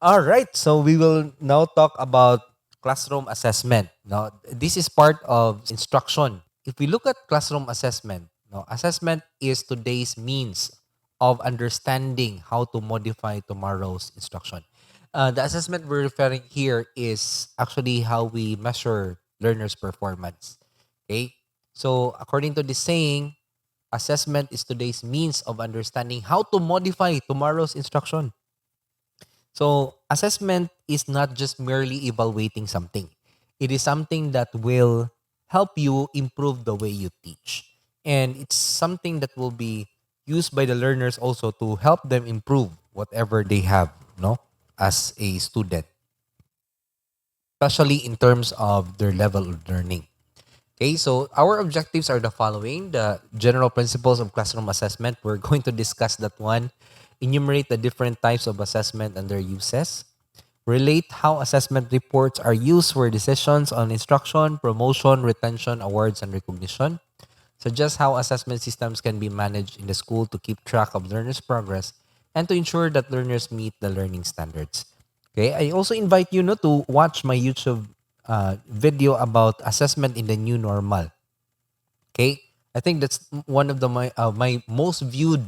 All right, so we will now talk about classroom assessment. Now, this is part of instruction. If we look at classroom assessment, no, assessment is today's means of understanding how to modify tomorrow's instruction. The assessment we're referring here is actually how we measure learners' performance. Okay, so according to this saying, assessment is today's means of understanding how to modify tomorrow's instruction. So, assessment is not just merely evaluating something. It is something that will help you improve the way you teach. And it's something that will be used by the learners also to help them improve whatever they have, no, as a student, especially in terms of their level of learning. Okay, so our objectives are the following: the general principles of classroom assessment. We're going to discuss that one, enumerate the different types of assessment and their uses, relate how assessment reports are used for decisions on instruction, promotion, retention, awards, and recognition, suggest how assessment systems can be managed in the school to keep track of learners' progress and to ensure that learners meet the learning standards. Okay, I also invite you to watch my YouTube video about assessment in the new normal. Okay, I think that's one of my most viewed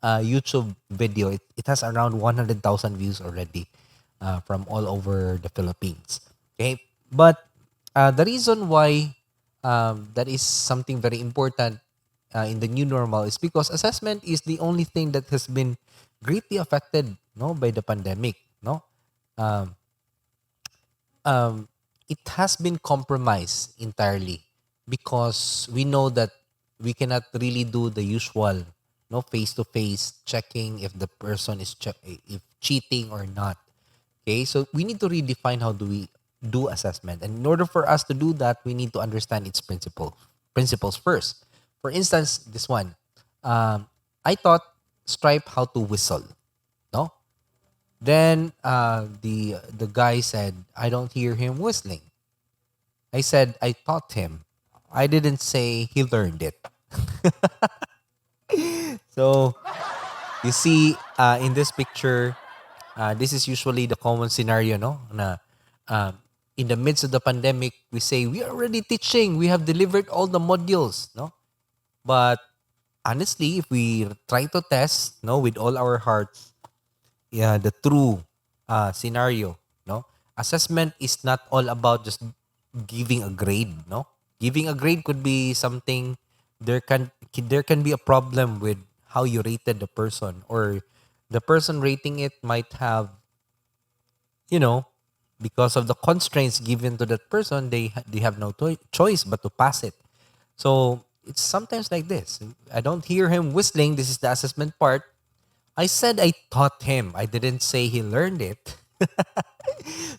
YouTube video. It has around 100,000 views already from all over the Philippines. Okay, but the reason why that is something very important in the new normal is because assessment is the only thing that has been greatly affected, no, by the pandemic. No, um, um, it has been compromised entirely because we know that we cannot really do the usual, no, face to face checking if the person is if cheating or not. Okay, so we need to redefine how do we do assessment, and in order for us to do that, we need to understand its principles first. For instance, this one, I taught Stripe how to whistle. No, then the guy said, "I don't hear him whistling." I said, "I taught him." I didn't say he learned it. So you see, in this picture, this is usually the common scenario, no? Na, in the midst of the pandemic, we say we are already teaching, we have delivered all the modules, no? But honestly, if we try to test, no, with all our hearts, yeah, the true scenario, no, assessment is not all about just giving a grade, no. Giving a grade could be something, there can be a problem with how you rated the person, or the person rating it might have, you know, because of the constraints given to that person, they have no choice but to pass it. So it's sometimes like this. I don't hear him whistling. This is the assessment part. I said I taught him. I didn't say he learned it.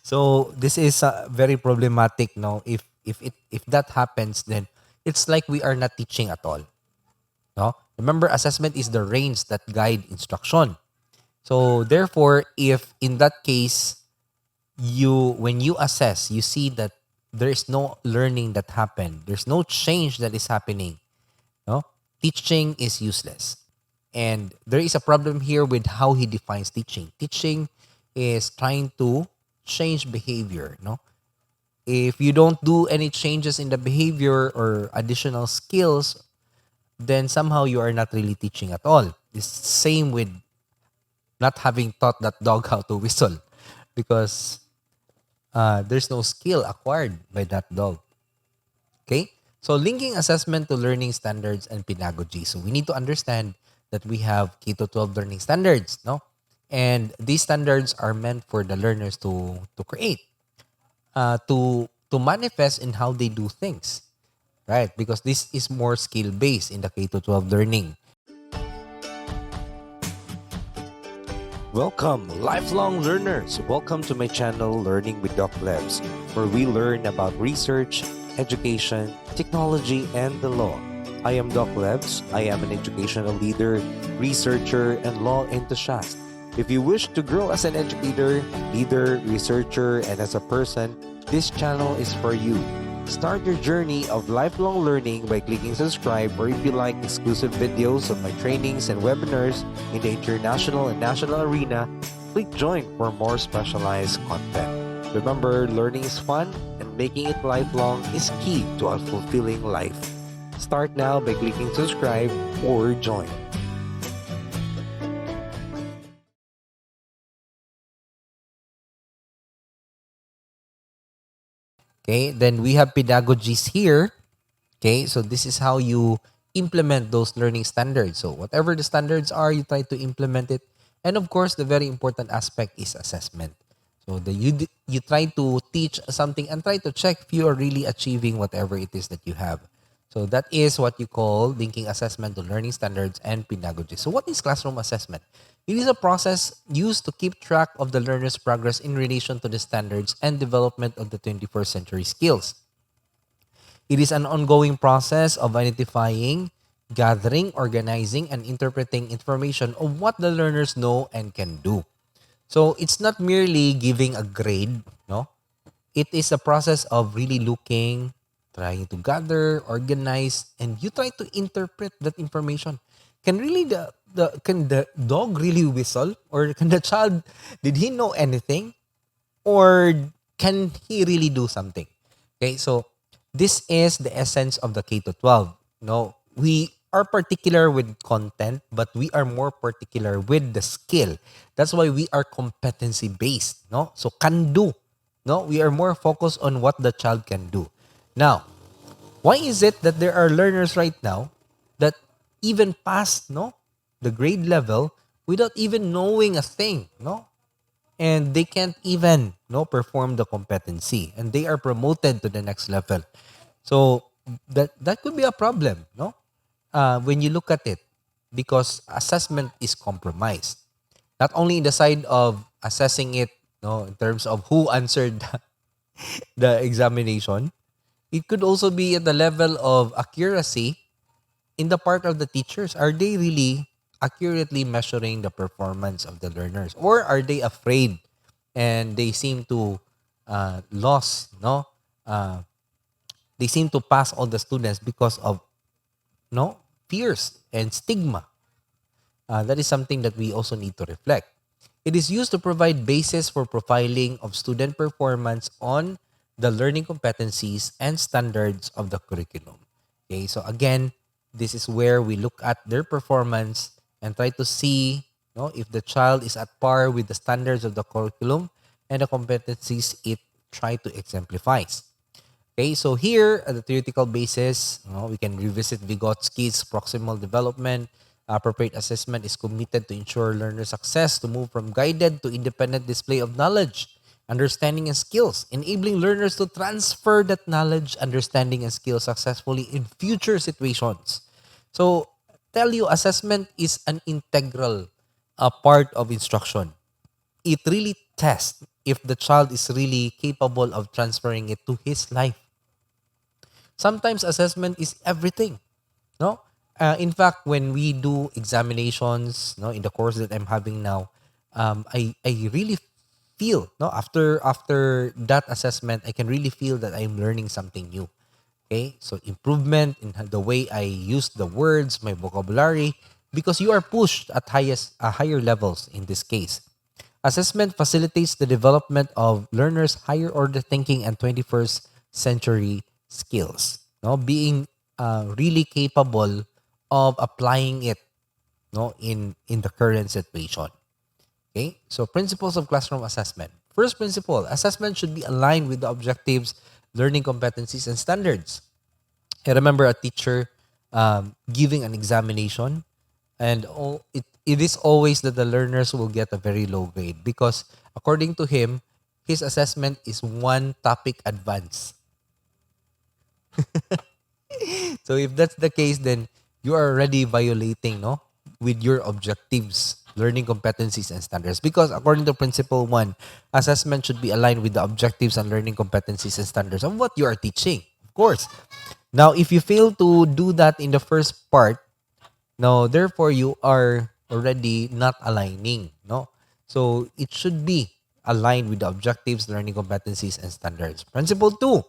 So this is very problematic. No, if that happens, then it's like we are not teaching at all. No, remember, assessment is the reins that guide instruction. So therefore, if in that case, when you assess, you see that there is no learning that happened, there's no change that is happening, no, teaching is useless. And there is a problem here with how he defines teaching. Teaching is trying to change behavior, no? If you don't do any changes in the behavior or additional skills, then somehow you are not really teaching at all. It's same with not having taught that dog how to whistle, because there's no skill acquired by that dog. Okay? So linking assessment to learning standards and pedagogy. So we need to understand that we have K to 12 learning standards, no? And these standards are meant for the learners to create, to manifest in how they do things, right? Because this is more skill based in the K to 12 learning. Welcome, lifelong learners. Welcome to my channel, Learning with Doc Labs, where we learn about research, education, technology, and the law. I am Doc Labs. I am an educational leader, researcher, and law enthusiast. If you wish to grow as an educator, leader, researcher, and as a person, this channel is for you. Start your journey of lifelong learning by clicking subscribe, or if you like exclusive videos of my trainings and webinars in the international and national arena, click join for more specialized content. Remember, learning is fun and making it lifelong is key to a fulfilling life. Start now by clicking subscribe or join. Okay, then we have pedagogies here. Okay, so this is how you implement those learning standards. So whatever the standards are, you try to implement it. And of course, the very important aspect is assessment. So you try to teach something and try to check if you are really achieving whatever it is that you have. So that is what you call linking assessment to learning standards and pedagogy. So what is classroom assessment? It is a process used to keep track of the learner's progress in relation to the standards and development of the 21st century skills. It is an ongoing process of identifying, gathering, organizing, and interpreting information of what the learners know and can do. So it's not merely giving a grade, no? It is a process of really looking, trying to gather, organize, and you try to interpret that information. Can really the dog really whistle, or can the child, did he know anything, or can he really do something? Okay, so this is the essence of the K to 12. No, we are particular with content, but we are more particular with the skill. That's why we are competency based. No, so can do. No, we are more focused on what the child can do. Now, why is it that there are learners right now that even pass the grade level without even knowing a thing? No, and they can't even perform the competency, and they are promoted to the next level. So that could be a problem, when you look at it, because assessment is compromised, not only in the side of assessing it, in terms of who answered the examination. It could also be at the level of accuracy in the part of the teachers. Are they really accurately measuring the performance of the learners, or are they afraid and they seem to lost, they seem to pass all the students because of fears and stigma? That is something that we also need to reflect. It is used to provide basis for profiling of student performance on the learning competencies and standards of the curriculum. Okay, so again, this is where we look at their performance and try to see, if the child is at par with the standards of the curriculum and the competencies it try to exemplifies. Okay, so here at the theoretical basis, we can revisit Vygotsky's proximal development. Appropriate assessment is committed to ensure learner success to move from guided to independent display of knowledge, understanding, and skills, enabling learners to transfer that knowledge, understanding, and skills successfully in future situations. So, tell you, assessment is an integral part of instruction. It really tests if the child is really capable of transferring it to his life. Sometimes assessment is everything. No, in fact, when we do examinations, in the course that I'm having now, I really feel, after that assessment, I can really feel that I'm learning something new. Okay, so improvement in the way I use the words, my vocabulary, because you are pushed at higher levels in this case. Assessment facilitates the development of learners' higher order thinking and 21st century skills. No, being really capable of applying it, in the current situation. Okay, so principles of classroom assessment. First principle: assessment should be aligned with the objectives, learning competencies, and standards. I remember a teacher giving an examination, and it is always that the learners will get a very low grade because, according to him, his assessment is one topic advance. So if that's the case, then you are already violating, with your objectives, learning competencies, and standards. Because according to principle one, assessment should be aligned with the objectives and learning competencies and standards of what you are teaching. Of course. Now, if you fail to do that in the first part, now therefore you are already not aligning, no? So it should be aligned with the objectives, learning competencies, and standards. Principle two,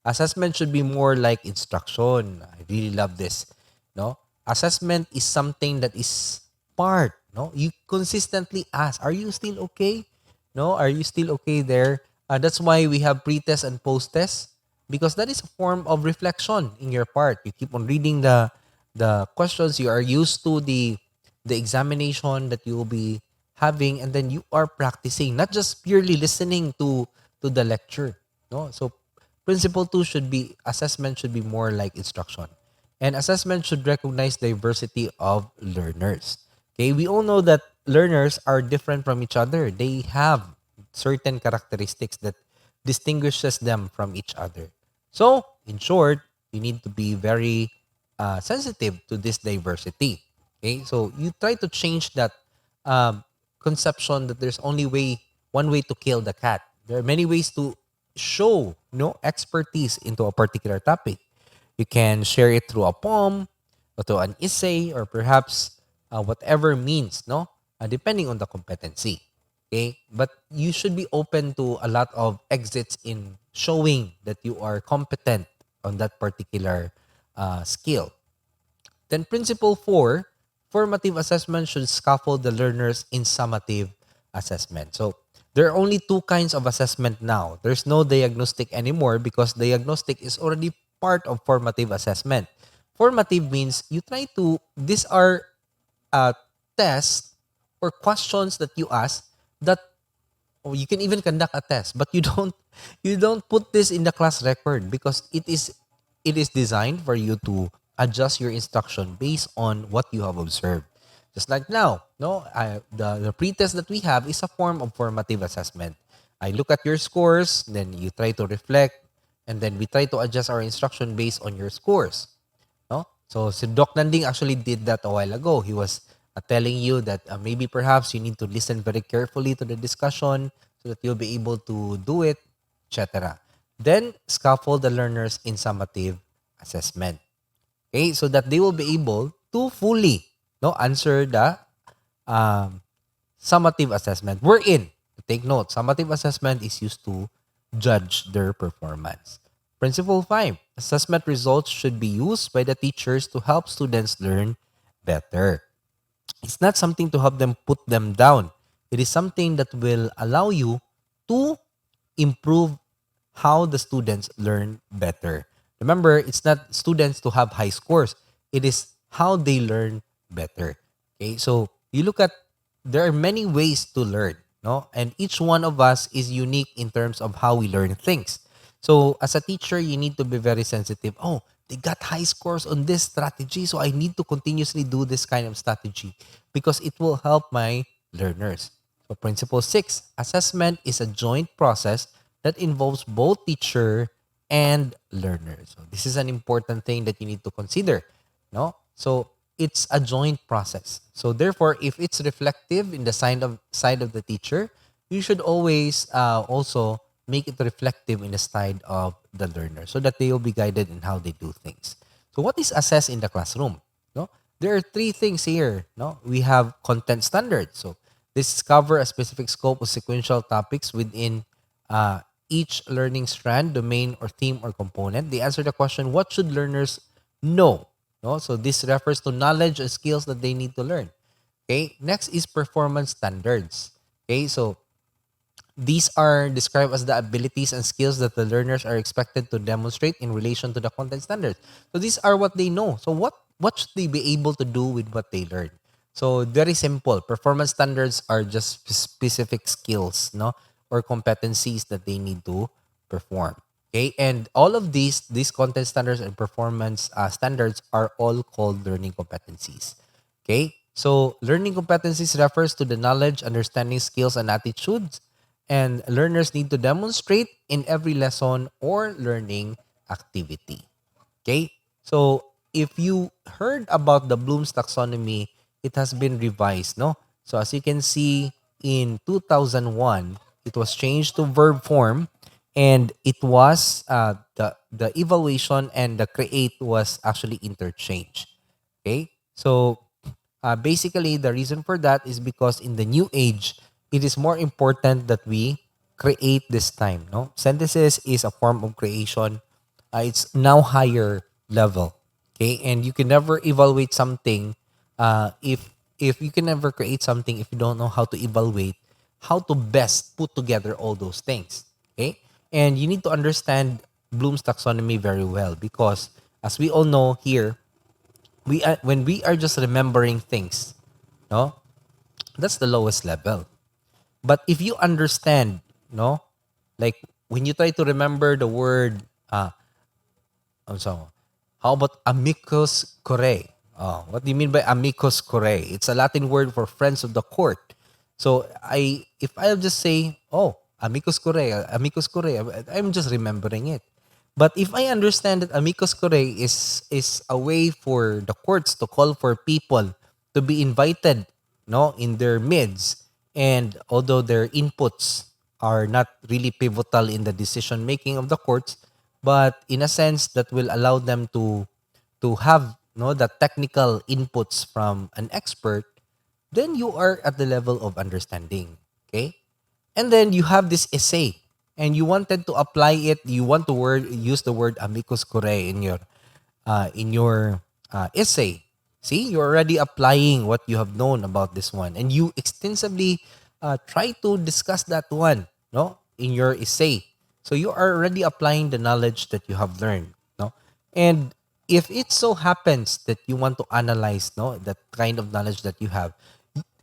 assessment should be more like instruction. I really love this. No? Assessment is something that is part No, you consistently ask, are you still okay? No, are you still okay there? That's why we have pre-test and post-test, because that is a form of reflection in your part. You keep on reading the questions, you are used to the examination that you will be having, and then you are practicing, not just purely listening to the lecture. No, so principle two should be, assessment should be more like instruction. And assessment should recognize diversity of learners. Okay, we all know that learners are different from each other. They have certain characteristics that distinguishes them from each other. So, in short, you need to be very sensitive to this diversity. Okay, so you try to change that um, conception that there's only one way to kill the cat. There are many ways to show expertise into a particular topic. You can share it through a poem, or through an essay, or perhaps whatever means, depending on the competency. Okay, but you should be open to a lot of exits in showing that you are competent on that particular skill. Then principle four, formative assessment should scaffold the learners in summative assessment. So there are only two kinds of assessment now. There's no diagnostic anymore, because diagnostic is already part of formative assessment. Formative means you try to, these are uh, tests or questions that you ask that, or you can even conduct a test, but you don't put this in the class record, because it is designed for you to adjust your instruction based on what you have observed. Just like now, no, the pretest that we have is a form of formative assessment. I look at your scores, then you try to reflect, and then we try to adjust our instruction based on your scores. No? So si Doc Nanding actually did that a while ago. He was telling you that maybe perhaps you need to listen very carefully to the discussion so that you'll be able to do it, etc. Then scaffold the learners in summative assessment. Okay, so that they will be able to fully answer the um, summative assessment. We're in. Take note, summative assessment is used to judge their performance. Principle 5, assessment results should be used by the teachers to help students learn better. It's not something to help them put them down. It is something that will allow you to improve how the students learn better. Remember, it's not students to have high scores. It is how they learn better. Okay, so you look at, there are many ways to learn, no? And each one of us is unique in terms of how we learn things. So as a teacher, you need to be very sensitive. Oh, they got high scores on this strategy, so I need to continuously do this kind of strategy because it will help my learners. So principle 6, assessment is a joint process that involves both teacher and learner. So this is an important thing that you need to consider, no? So it's a joint process. So therefore, if it's reflective in the side of the teacher, you should always also make it reflective in the side of the learner, so that they will be guided in how they do things. So what is assessed in the classroom? No, there are three things here. No, we have content standards. So this cover a specific scope of sequential topics within uh, each learning strand, domain, or theme or component. They answer the question, what should learners know? No, so this refers to knowledge and skills that they need to learn. Okay, next is performance standards. Okay, so these are described as the abilities and skills that the learners are expected to demonstrate in relation to the content standards. So these are what they know. So what should they be able to do with what they learn? So very simple. Performance standards are just specific skills, no, or competencies that they need to perform. Okay, and all of these content standards and performance standards are all called learning competencies. Okay, so learning competencies refers to the knowledge, understanding, skills, and attitudes and learners need to demonstrate in every lesson or learning activity. Okay? So, if you heard about the Bloom's taxonomy, it has been revised, no? So, as you can see in 2001, it was changed to verb form and it was the evaluation and the create was actually interchanged. Okay? So, basically, the reason for that is because in the new age, it is more important that we create this time. No, synthesis is a form of creation. It's now higher level. Okay, and you can never evaluate something if if you can never create something if you don't know how to evaluate, how to best put together all those things. Okay? And you need to understand Bloom's taxonomy very well because as we all know here, when we are just remembering things, no, that's the lowest level. But if you understand, no, like when you try to remember the word, so how about amicus curiae? Oh, what do you mean by amicus curiae? It's a Latin word for friends of the court. So if I'll just say, oh, amicus curiae, I'm just remembering it. But if I understand that amicus curiae is a way for the courts to call for people to be invited, no, in their midst, and although their inputs are not really pivotal in the decision making of the courts, but in a sense that will allow them to have, no, the technical inputs from an expert, then you are at the level of understanding. Okay, and then you have this essay and you wanted to apply it, you want to use the word amicus curiae in your essay. See, you're already applying what you have known about this one, and you extensively try to discuss that one, no, in your essay. So you are already applying the knowledge that you have learned, no. And if it so happens that you want to analyze, no, that kind of knowledge that you have,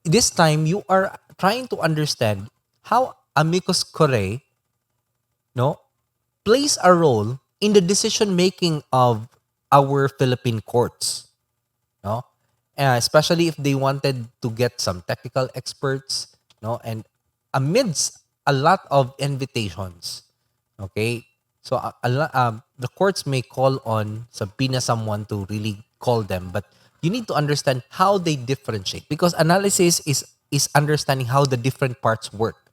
this time you are trying to understand how amicus curiae, no, plays a role in the decision making of our Philippine courts, no? Especially if they wanted to get some technical experts, no, and amidst a lot of invitations, okay. So the courts may call on subpoena someone to really call them, but you need to understand how they differentiate because analysis is understanding how the different parts work.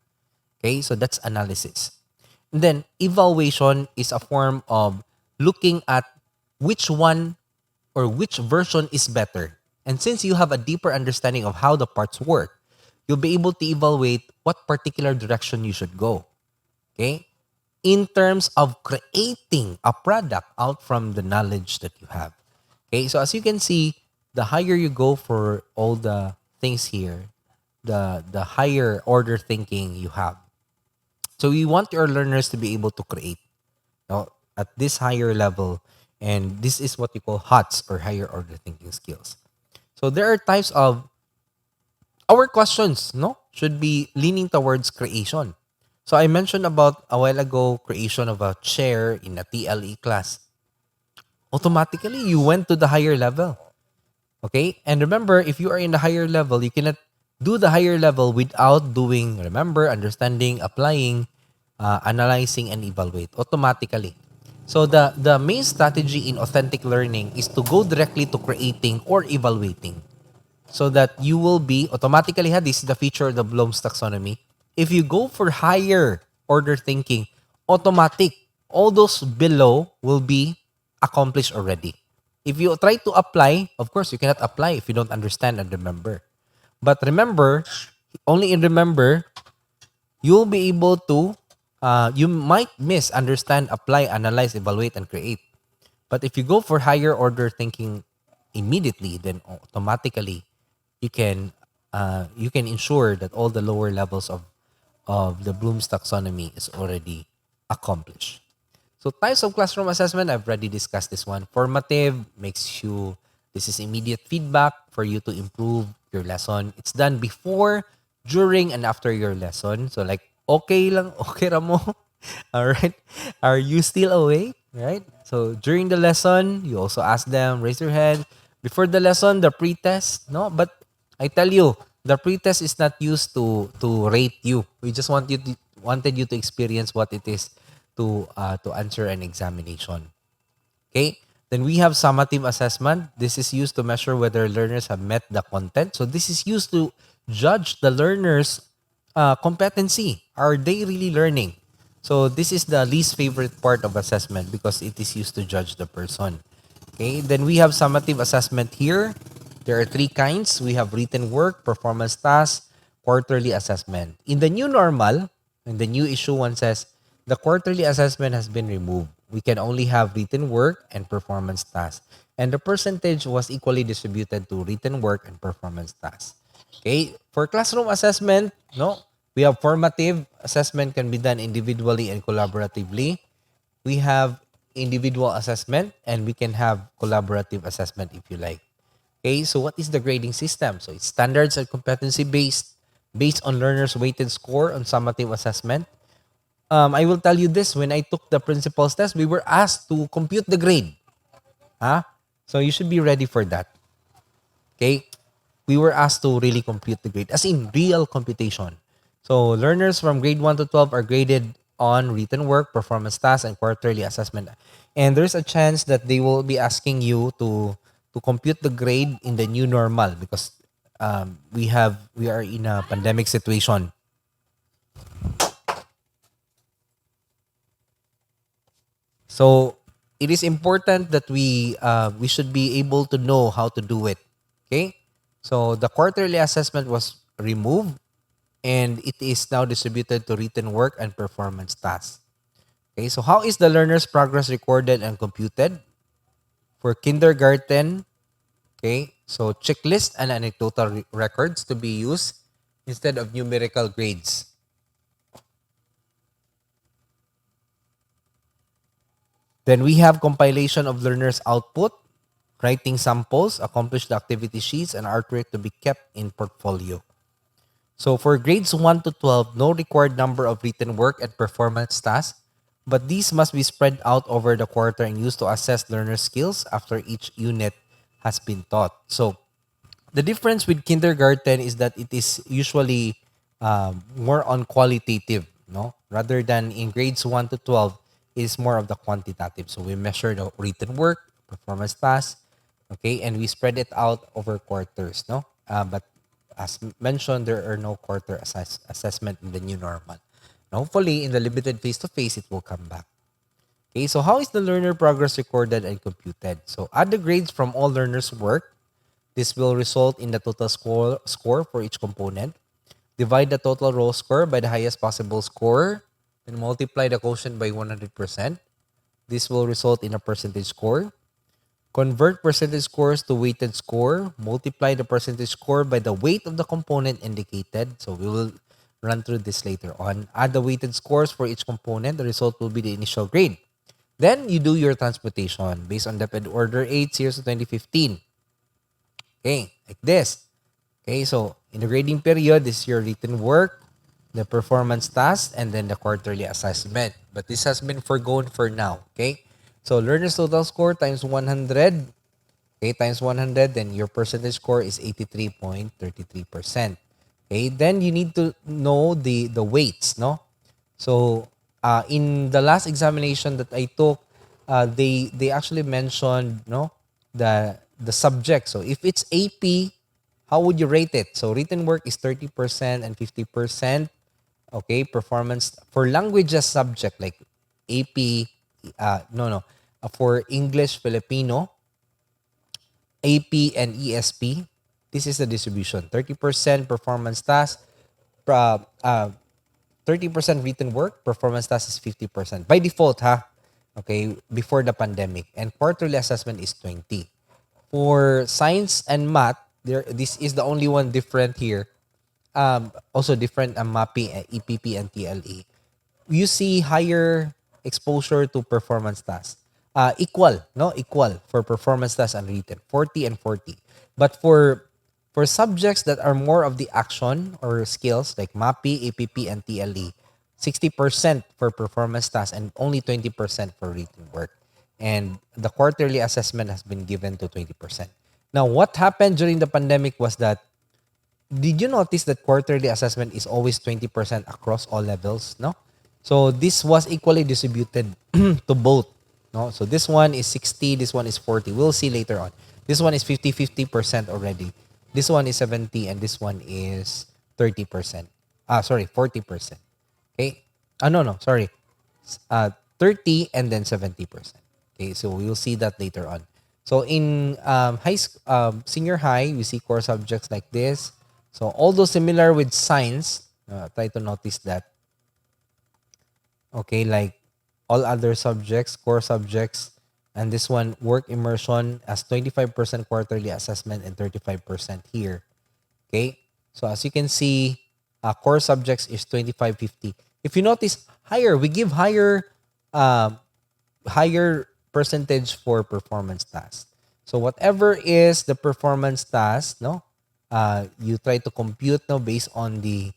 Okay, so that's analysis. And then evaluation is a form of looking at which one or which version is better. And since you have a deeper understanding of how the parts work, you'll be able to evaluate what particular direction you should go. Okay? In terms of creating a product out from the knowledge that you have. Okay? So as you can see, the higher you go for all the things here, the higher order thinking you have. So we want your learners to be able to create, no, at this higher level, and this is what you call HOTS or higher order thinking skills. So there are types of our questions, no, should be leaning towards creation. So I mentioned about a while ago creation of a chair in a TLE class. Automatically, you went to the higher level. Okay? And remember, if you are in the higher level, you cannot do the higher level without doing, remember, understanding, applying, analyzing, and evaluate automatically. So the main strategy in authentic learning is to go directly to creating or evaluating so that you will be automatically, this is the feature of the Bloom's taxonomy. If you go for higher order thinking, automatic, all those below will be accomplished already. If you try to apply, of course, you cannot apply if you don't understand and remember. But remember, only in remember, you'll be able to, you might misunderstand, apply, analyze, evaluate, and create. But if you go for higher order thinking immediately, then automatically you can ensure that all the lower levels of the Bloom's taxonomy is already accomplished. So types of classroom assessment, I've already discussed this one. Formative makes you, this is immediate feedback for you to improve your lesson. It's done before, during, and after your lesson. So like, okay lang, okay ra mo. All right. Are you still awake? Right? So during the lesson, you also ask them, raise your hand. Before the lesson, the pre-test, no? But I tell you, the pre-test is not used to rate you. We just wanted you to experience what it is to answer an examination. Okay? Then we have summative assessment. This is used to measure whether learners have met the content. So this is used to judge the learners' competency. Are they really learning? So this is the least favorite part of assessment because it is used to judge the person. Okay, then we have summative assessment here. There are three kinds. We have written work, performance tasks, quarterly assessment. In the new normal, in the new issue, one says the quarterly assessment has been removed. We can only have written work and performance tasks. and the percentage was equally distributed to written work and performance tasks. Okay, for classroom assessment, no, we have formative assessment can be done individually and collaboratively. We have individual assessment and we can have collaborative assessment if you like. Okay, so what is the grading system? So it's standards and competency based on learners' weighted score on summative assessment. I will tell you this, when I took the principal's test, we were asked to compute the grade. Huh? So you should be ready for that. Okay? We were asked to really compute the grade, as in real computation. So learners from grade 1 to 12 are graded on written work, performance tasks, and quarterly assessment. And there's a chance that they will be asking you to compute the grade in the new normal because we are in a pandemic situation. So it is important that we should be able to know how to do it. Okay, so the quarterly assessment was removed and it is now distributed to written work and performance tasks. Okay, so how is the learner's progress recorded and computed? For kindergarten, okay, so checklist and anecdotal records to be used instead of numerical grades. Then we have compilation of learners' output, writing samples, accomplished activity sheets, and artwork to be kept in portfolio. So for grades 1 to 12, no required number of written work and performance tasks, but these must be spread out over the quarter and used to assess learner skills after each unit has been taught. So the difference with kindergarten is that it is usually more on qualitative, no? Rather than in grades 1 to 12, it is more of the quantitative. So we measure the written work, performance tasks, okay, and we spread it out over quarters, no? But as mentioned, there are no quarter assessment in the new normal. And hopefully, in the limited face-to-face, it will come back. Okay, so how is the learner progress recorded and computed? So add the grades from all learners' work. This will result in the total score for each component. Divide the total row score by the highest possible score, then multiply the quotient by 100%. This will result in a percentage score. Convert percentage scores to weighted score. Multiply the percentage score by the weight of the component indicated. So we will run through this later on. Add the weighted scores for each component. The result will be the initial grade. Then you do your transmutation based on the order 8 series of 2015. Okay, like this. Okay, so in the grading period, this is your written work, the performance task, and then the quarterly assessment. But this has been forgone for now. Okay, so learner's total score times 100. Okay, times 100, then your percentage score is 83.33%. Okay, then you need to know the weights, no? So in the last examination that I took, they actually mentioned no the subject. So if it's AP, how would you rate it? So written work is 30% and 50%. Okay, performance for languages subject like AP, no no, for English Filipino, AP and ESP. This is the distribution: 30% performance task, uh, uh, 30% written work, performance task is 50%. By default, ha? Okay, before the pandemic. And quarterly assessment is 20. For science and math, this is the only one different here. Also different MAPI, EPP, and TLE. You see higher exposure to performance tasks. Equal, no? Equal for performance tasks and written, 40 and 40. But for subjects that are more of the action or skills like MAPI, APP, and TLE, 60% for performance tasks and only 20% for written work. And the quarterly assessment has been given to 20%. Now, what happened during the pandemic was that, did you notice that quarterly assessment is always 20% across all levels? No? So this was equally distributed to both. No? So this one is 60, this one is 40. We'll see later on. This one is 50% already. This one is 70 and this one is 30%. Sorry, 40%. Okay? No, sorry. 30 and then 70%. Okay, so we will see that later on. So in senior high, we see core subjects like this. So although similar with science, try to notice that. Okay, like all other subjects, core subjects, And this one, work immersion, as 25% quarterly assessment and 35% here. Okay? So as you can see, core subjects is 2550. If you notice, higher, we give um, higher percentage for performance tasks. So whatever is the performance task, no, you try to compute no based on the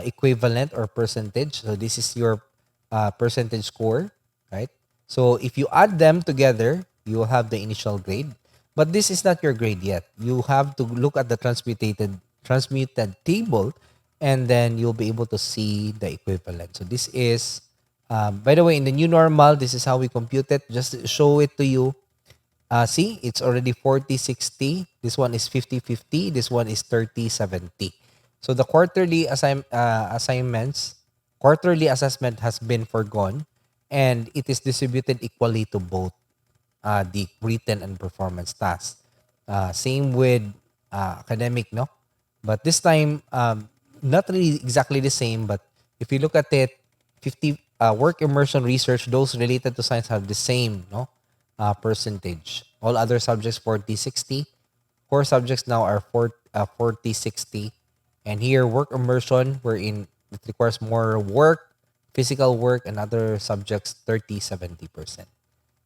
equivalent or percentage. So this is your percentage score, right? So if you add them together, you will have the initial grade. But this is not your grade yet. You have to look at the transmuted table, and then you'll be able to see the equivalent. So this is, by the way, in the new normal, this is how we compute it. Just to show it to you. See, it's already 40/60. This one is 50/50. This one is 30/70. So the quarterly assessment has been foregone, and it is distributed equally to both the written and performance tasks. Same with academic, no? But this time, not really exactly the same, but if you look at it, 50 work immersion research, those related to science have the same, no? Percentage. All other subjects 40/60. Core subjects now are 40/60. And here, work immersion, wherein it requires more work, physical work, and other subjects 30/70%.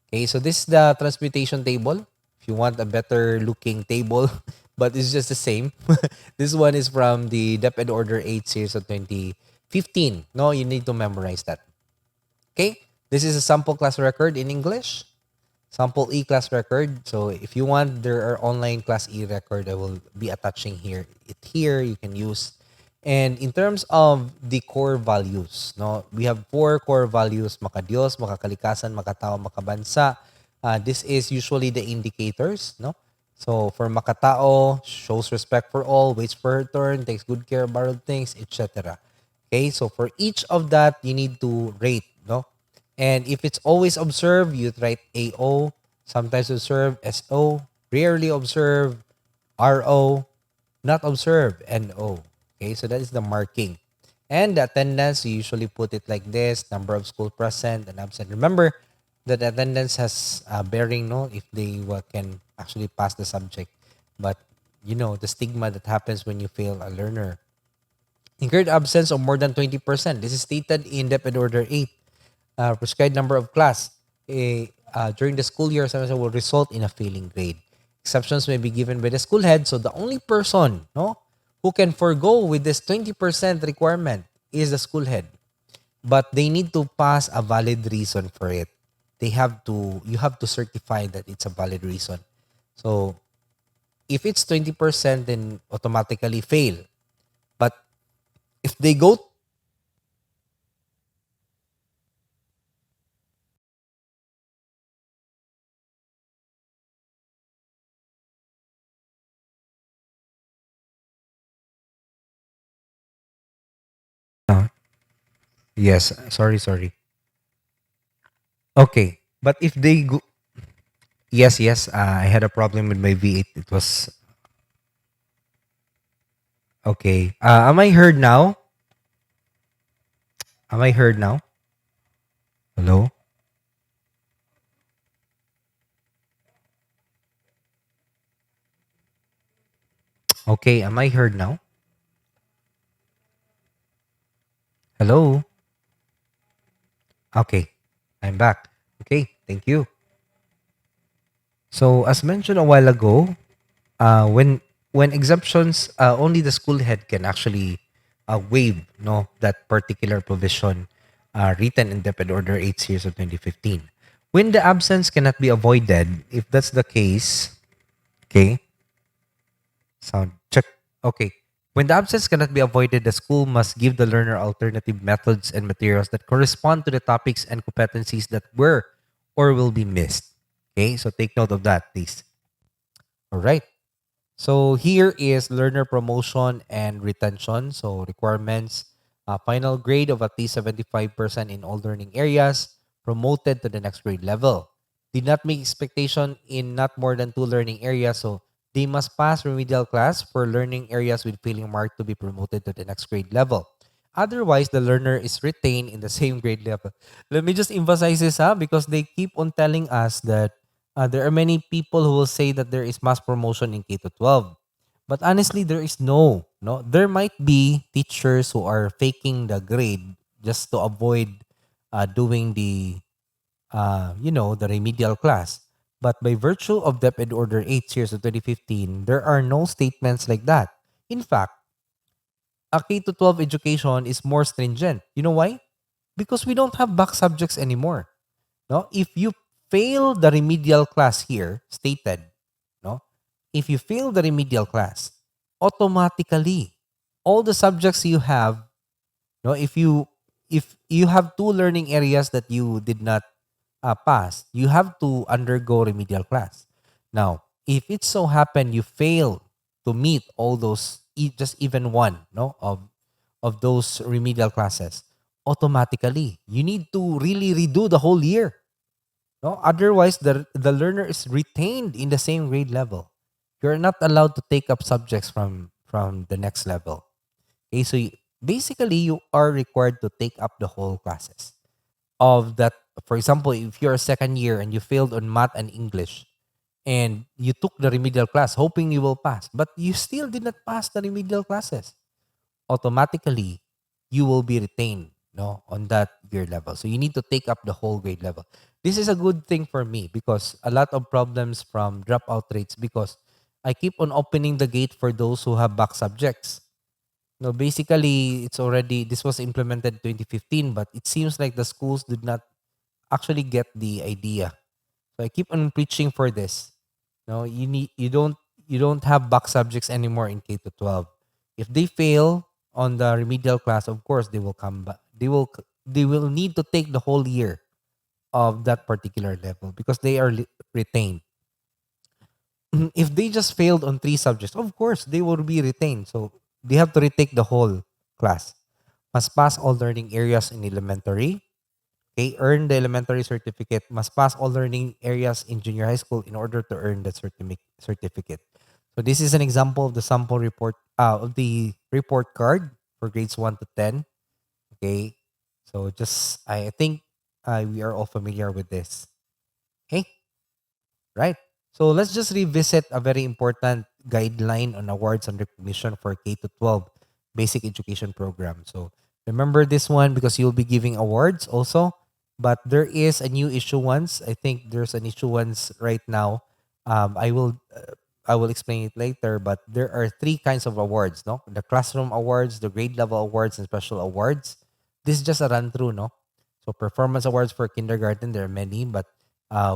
Okay, so this is the transmutation table. If you want a better looking table, but it's just the same. This one is from the Dep and Order 8 series of 2015. No, you need to memorize that. Okay, this is a sample class record in English. Sample E class record. So if you want, there are online class E record. I will be attaching here. It here you can use. And in terms of the core values, no, we have four core values: makadiyos, makakalikasan, makatao, makabansa. This is usually the indicators, no. So for makatao, shows respect for all, waits for her turn, takes good care of borrowed things, etc. Okay, so for each of that, you need to rate, no? And if it's always observed, you write AO, sometimes observed SO, rarely observed RO, not observed NO. Okay, so that is the marking. And the attendance, you usually put it like this: number of school present and absent. Remember that attendance has a bearing, no, if they can actually pass the subject. But you know the stigma that happens when you fail a learner. Incurred absence of more than 20%. This is stated in Dep and Order 8. Prescribed number of class during the school year semester will result in a failing grade. Exceptions may be given by the school head. So the only person, no, who can forego with this 20% requirement is the school head. But they need to pass a valid reason for it. You have to certify that it's a valid reason. So if it's 20%, then automatically fail. But if they go, yes, sorry. Okay. But if they go, yes, yes, I had a problem with my V8. It was okay. Am I heard now? Am I heard now? Hello? Okay, am I heard now? Hello? Okay, I'm back. Okay, thank you. So, as mentioned a while ago, when exemptions, only the school head can actually waive no that particular provision written in Dep Order 8 series of 2015. When the absence cannot be avoided, if that's the case, okay, sound check. Okay. When the absence cannot be avoided, the school must give the learner alternative methods and materials that correspond to the topics and competencies that were or will be missed. Okay, so take note of that, please. All right. So here is learner promotion and retention. So requirements, final grade of at least 75% in all learning areas, promoted to the next grade level. Did not meet expectation in not more than two learning areas. So they must pass remedial class for learning areas with failing mark to be promoted to the next grade level. Otherwise, the learner is retained in the same grade level. Let me just emphasize this, because they keep on telling us that there are many people who will say that there is mass promotion in K to 12. But honestly, there is no. No, there might be teachers who are faking the grade just to avoid doing the remedial class. But by virtue of DepEd Order 8 series of 2015, there are no statements like that. In fact, a K to 12 education is more stringent. You know why? Because we don't have back subjects anymore. No, if you fail the remedial class here, stated, no, if you fail the remedial class, automatically all the subjects you have, no, if you have two learning areas that you did not pass, you have to undergo remedial class. Now, if it so happen you fail to meet all those, just even one, no, of those remedial classes, automatically you need to really redo the whole year. No, otherwise the learner is retained in the same grade level. You're not allowed to take up subjects from the next level. Okay, so basically you are required to take up the whole classes of that. For example, if you're a second year and you failed on math and English, and you took the remedial class hoping you will pass, but you still did not pass the remedial classes, automatically you will be retained, no, on that grade level. So you need to take up the whole grade level. This is a good thing for me because a lot of problems from dropout rates, because I keep on opening the gate for those who have back subjects. No, basically this was implemented 2015, but it seems like the schools did not actually get the idea. So I keep on preaching for this. No, you don't have back subjects anymore in K to 12. If they fail on the remedial class, of course they will come back. They will need to take the whole year of that particular level because they are retained. If they just failed on three subjects, of course they will be retained. So they have to retake the whole class. Must pass all learning areas in elementary. Okay, earn the elementary certificate. Must pass all learning areas in junior high school in order to earn the certificate. So this is an example of the sample report of the report card for grades 1 to 10. Okay, so just I think we are all familiar with this. Okay, right? So let's just revisit a very important guideline on awards and recognition for K to 12 basic education program. So remember this one because you'll be giving awards also, but there is a new issuance. I think there's an issuance right now. I will explain it later, but there are three kinds of awards, no? The classroom awards, the grade level awards, and special awards. This is just a run through, no? So performance awards for kindergarten, there are many, but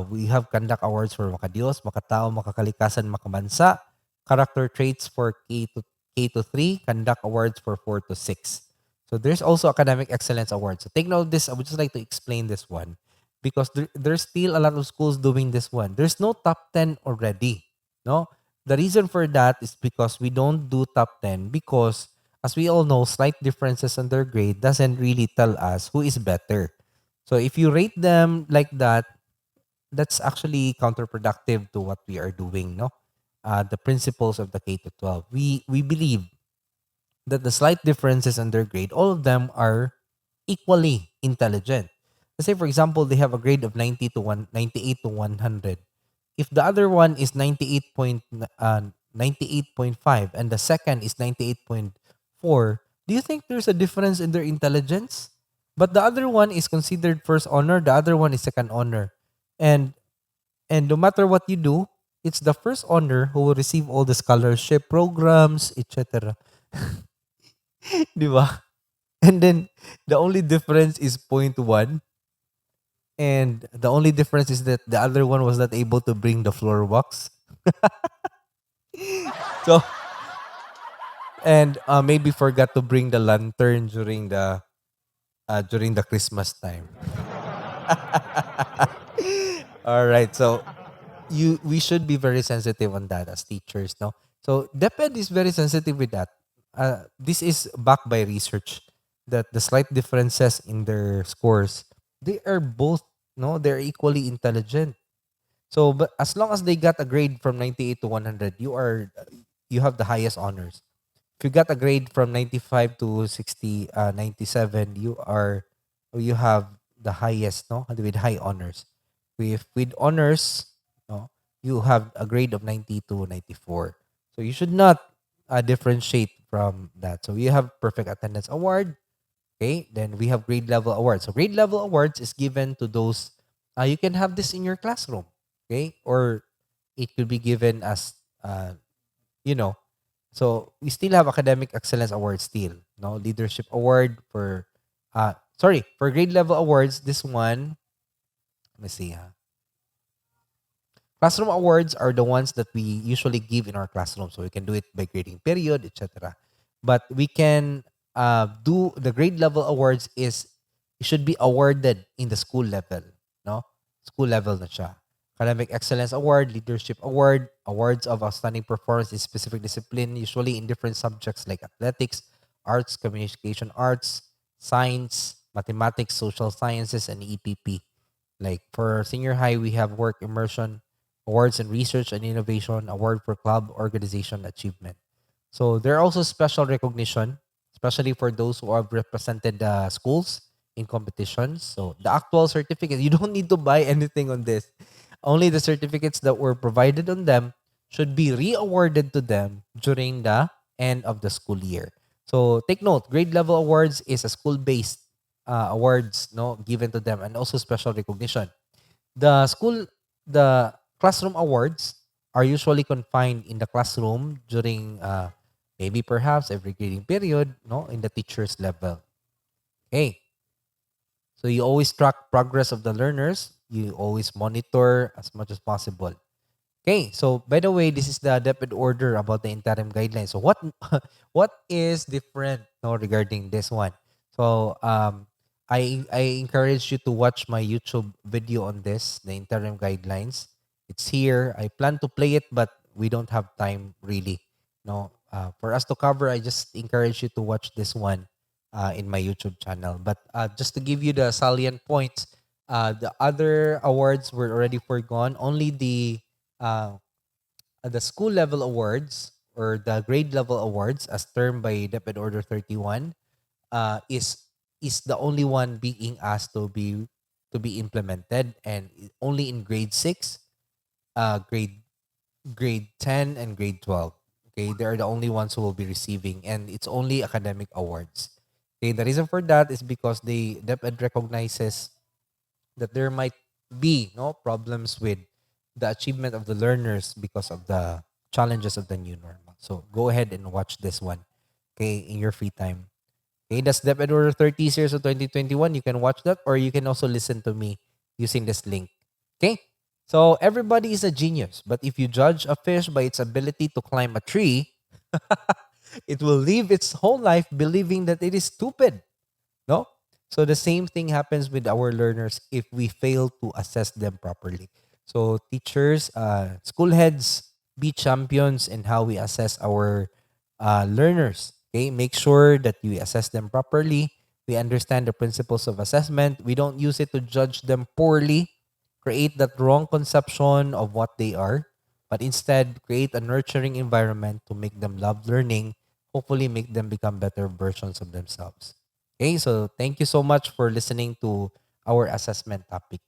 we have conduct awards for makadiyos, makatao, makakalikasan, makabansa. Character traits for K to 3, conduct awards for 4 to 6. So there's also academic excellence awards. So take note of this. I would just like to explain this one because there's still a lot of schools doing this one. There's no top 10 already. No, the reason for that is because we don't do top 10 because as we all know, slight differences in their grade doesn't really tell us who is better. So if you rate them like that, that's actually counterproductive to what we are doing, no? The principles of the K to 12. We believe that the slight differences in their grade, all of them are equally intelligent. Let's say, for example, they have a grade of 98 to 100. If the other one is 98.5 and the second is 98.4, do you think there's a difference in their intelligence? But the other one is considered first honor, the other one is second honor. And and no matter what you do, it's the first honor who will receive all the scholarship programs, etc. Di ba? And then the only difference is point 0.1. And the only difference is that the other one was not able to bring the floor wax. So, and maybe forgot to bring the lantern during the Christmas time. All right. So we should be very sensitive on that as teachers, no? So DepEd is very sensitive with that. This is backed by research that the slight differences in their scores, they are both, no, they're equally intelligent. So but as long as they got a grade from 98 to 100, you have the highest honors. if you got a grade from 95 to 60, 97, you have the highest, no, with high honors. With honors, no, you have a grade of 90 to 94. So you should not differentiate from that. So you have perfect attendance award. Okay, then we have grade level awards. So grade level awards is given to those. You can have this in your classroom. Okay, or it could be given as you know. So we still have academic excellence awards still. No leadership award for for grade level awards. This one, let me see. Classroom awards are the ones that we usually give in our classroom. So we can do it by grading period, etc. But we can do the grade level awards is it should be awarded in the school level. No? School level na siya. Academic Excellence Award, Leadership Award, awards of outstanding performance in specific discipline, usually in different subjects like athletics, arts, communication arts, science, mathematics, social sciences, and EPP. Like for senior high, we have work immersion, awards in research and innovation, award for club organization achievement. So there are also special recognition, especially for those who have represented the schools in competitions. So the actual certificate, you don't need to buy anything on this. Only the certificates that were provided on them should be re-awarded to them during the end of the school year. So take note, grade level awards is a school-based awards no given to them and also special recognition. The school, the classroom awards are usually confined in the classroom during maybe perhaps every grading period, no, in the teacher's level. Okay. So you always track progress of the learners. You always monitor as much as possible. Okay, so by the way, this is the depth order about the interim guidelines. So what what is different no regarding this one? So I encourage you to watch my YouTube video on this, the interim guidelines. It's here. I plan to play it, but we don't have time really. No, for us to cover, I just encourage you to watch this one in my YouTube channel. But just to give you the salient points, the other awards were already foregone. Only uh, the school level awards or the grade level awards as termed by DepEd Order 31 is the only one being asked to be implemented, and only in grade 6, grade 10, and grade 12. Okay, they are the only ones who will be receiving, and it's only academic awards. Okay, the reason for that is because the DepEd recognizes that there might be no problems with the achievement of the learners because of the challenges of the new normal. So go ahead and watch this one, okay, in your free time. Okay, that's DepEd Order 30 series of 2021. You can watch that, or you can also listen to me using this link. Okay, so everybody is a genius, but if you judge a fish by its ability to climb a tree, it will live its whole life believing that it is stupid. No? So the same thing happens with our learners if we fail to assess them properly. So teachers, school heads, be champions in how we assess our learners. Okay, make sure that we assess them properly. We understand the principles of assessment. We don't use it to judge them poorly, create that wrong conception of what they are, but instead create a nurturing environment to make them love learning, hopefully make them become better versions of themselves. Okay, so thank you so much for listening to our assessment topic.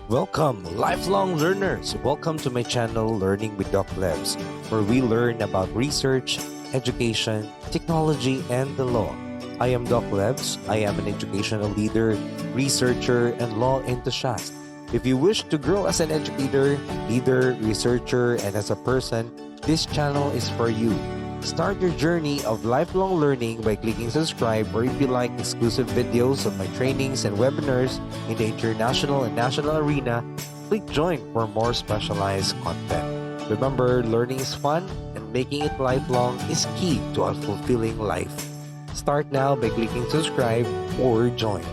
Welcome, lifelong learners. Welcome to my channel, Learning with Doc Levs, where we learn about research, education, technology, and the law. I am Doc Levs. I am an educational leader, researcher, and law enthusiast. If you wish to grow as an educator, leader, researcher, and as a person, this channel is for you. Start your journey of lifelong learning by clicking subscribe, or if you like exclusive videos of my trainings and webinars in the international and national arena, click join for more specialized content. Remember, learning is fun and making it lifelong is key to a fulfilling life. Start now by clicking subscribe or join.